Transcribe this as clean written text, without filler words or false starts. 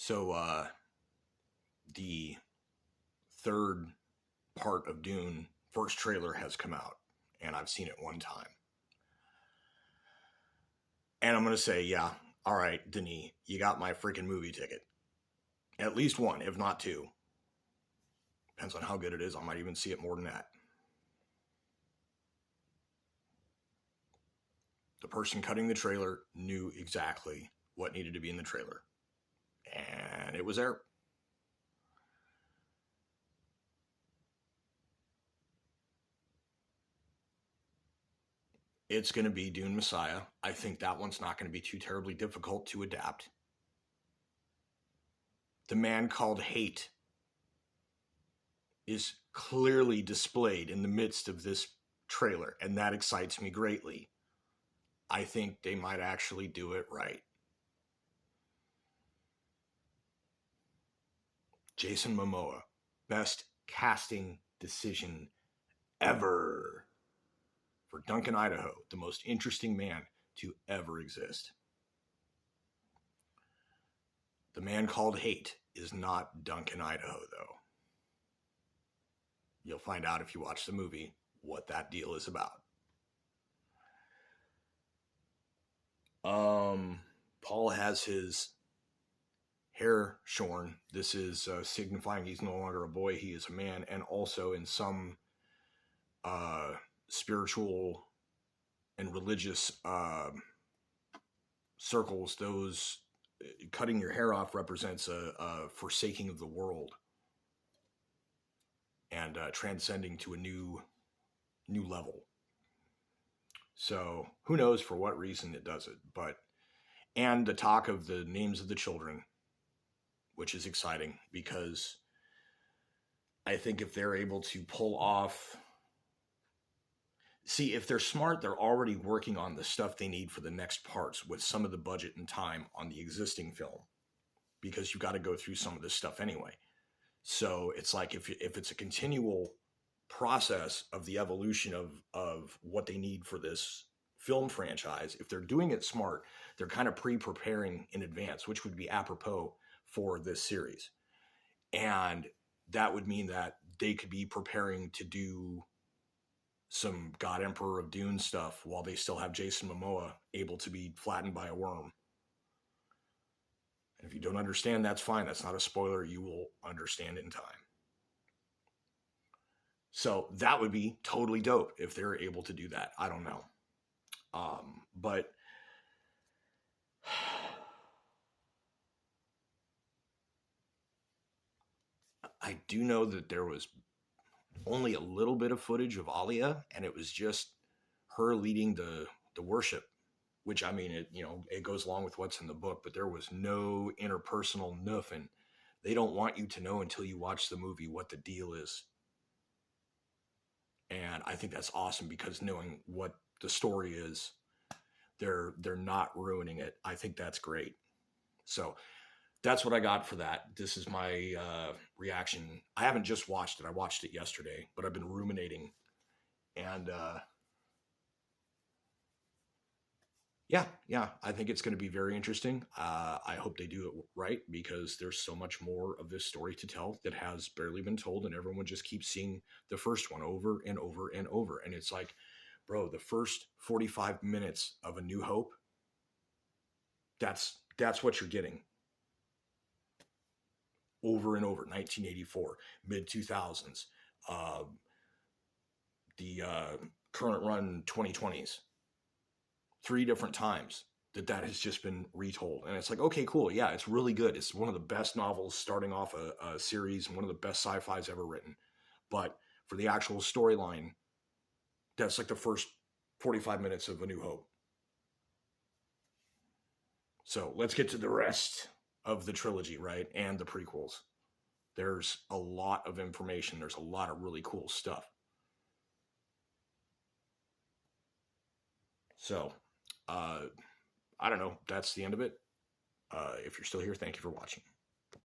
So, the third part of Dune, first trailer has come out, and I've seen it one time. And I'm going to say, yeah, all right, Denis, you got my freaking movie ticket. At least one, if not two. Depends on how good it is. I might even see it more than that. The person cutting the trailer knew exactly what needed to be in the trailer. And it was there. It's going to be Dune Messiah. I think that one's not going to be too terribly difficult to adapt. The man called hate is clearly displayed in the midst of this trailer, and that excites me greatly. I think they might actually do it right. Jason Momoa, best casting decision ever for Duncan, Idaho, the most interesting man to ever exist. The man called hate is not Duncan, Idaho, though. You'll find out if you watch the movie what that deal is about. Paul has his hair shorn. This is signifying he's no longer a boy, he is a man, and also in some spiritual and religious circles, those cutting your hair off represents a forsaking of the world and transcending to a new level. So who knows for what reason it does it, and the talk of the names of the children, which is exciting because I think if they're able to pull off, see, if they're smart, they're already working on the stuff they need for the next parts with some of the budget and time on the existing film, because you've got to go through some of this stuff anyway. So it's like if it's a continual process of the evolution of what they need for this film franchise, if they're doing it smart, they're kind of pre-preparing in advance, which would be apropos for this series. And that would mean that they could be preparing to do some God Emperor of Dune stuff while they still have Jason Momoa able to be flattened by a worm. And if you don't understand, that's fine. That's not a spoiler. You will understand in time. So that would be totally dope if they're able to do that. I don't know. But I do know that there was only a little bit of footage of Alia, and it was just her leading the worship, which, I mean, it goes along with what's in the book, but there was no interpersonal nothing. They don't want you to know until you watch the movie what the deal is. And I think that's awesome, because knowing what the story is, they're not ruining it. I think that's great. So that's what I got for that. This is my reaction. I haven't just watched it. I watched it yesterday, but I've been ruminating. And yeah, I think it's going to be very interesting. I hope they do it right, because there's so much more of this story to tell that has barely been told, and everyone just keeps seeing the first one over and over and over. And it's like, bro, the first 45 minutes of A New Hope, that's what you're getting. Over and over. 1984, mid-2000s, the current run 2020s. 3 different times that has just been retold. And it's like, okay, cool. Yeah, it's really good. It's one of the best novels starting off a series, and one of the best sci-fis ever written. But for the actual storyline, that's like the first 45 minutes of A New Hope. So let's get to the rest of the trilogy, right? And the prequels. There's a lot of information. There's a lot of really cool stuff. So, I don't know. That's the end of it. If you're still here, thank you for watching.